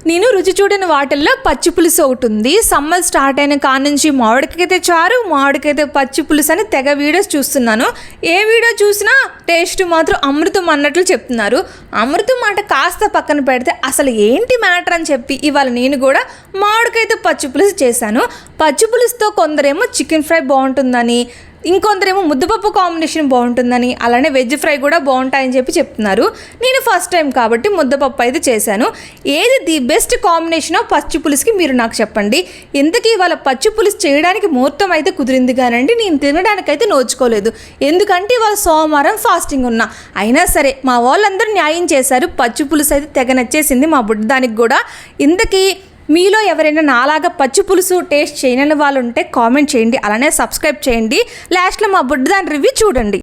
నేను రుచి చూడని వాటిల్లో పచ్చి పులుసు ఒకటి ఉంది. సమ్మర్ స్టార్ట్ అయిన కానుంచి మామిడికైతే చారు, మామిడికైతే పచ్చి పులుసు అని తెగ వీడియోస్ చూస్తున్నాను. ఏ వీడియో చూసినా టేస్ట్ మాత్రం అమృతం అన్నట్లు చెప్తున్నారు. అమృతం మాట కాస్త పక్కన పెడితే అసలు ఏంటి మ్యాటర్ అని చెప్పి ఇవాళ నేను కూడా మామిడికైతే పచ్చి పులుసు చేశాను. పచ్చి పులుసుతో కొందరేమో చికెన్ ఫ్రై బాగుంటుందని, ఇంకొందరేమో ముద్దపప్పు కాంబినేషన్ బాగుంటుందని, అలానే వెజ్ ఫ్రై కూడా బాగుంటాయని చెప్పి చెప్తున్నారు. నేను ఫస్ట్ టైం కాబట్టి ముద్దపప్పు అయితే చేశాను. ఏది ది బెస్ట్ కాంబినేషన్ ఆఫ్ పచ్చి పులుసుకి మీరు నాకు చెప్పండి. ఇంతకీ ఇవాళ పచ్చి పులుసు చేయడానికి ముహూర్తం అయితే కుదిరింది కానండి నేను తినడానికైతే నోచుకోలేదు. ఎందుకంటే ఇవాళ సోమవారం ఫాస్టింగ్ ఉన్నా. అయినా సరే మా వాళ్ళందరూ న్యాయం చేశారు. పచ్చి పులుసు అయితే తెగ నచ్చేసింది మా బుడ్డదానికి కూడా. ఇంతకీ మీలో ఎవరైనా నాలాగా పచ్చి పులుసు టేస్ట్ చేయని వాళ్ళు ఉంటే కామెంట్ చేయండి, అలానే సబ్స్క్రైబ్ చేయండి. లాస్ట్లో మా బుడ్డదాని రివ్యూ చూడండి.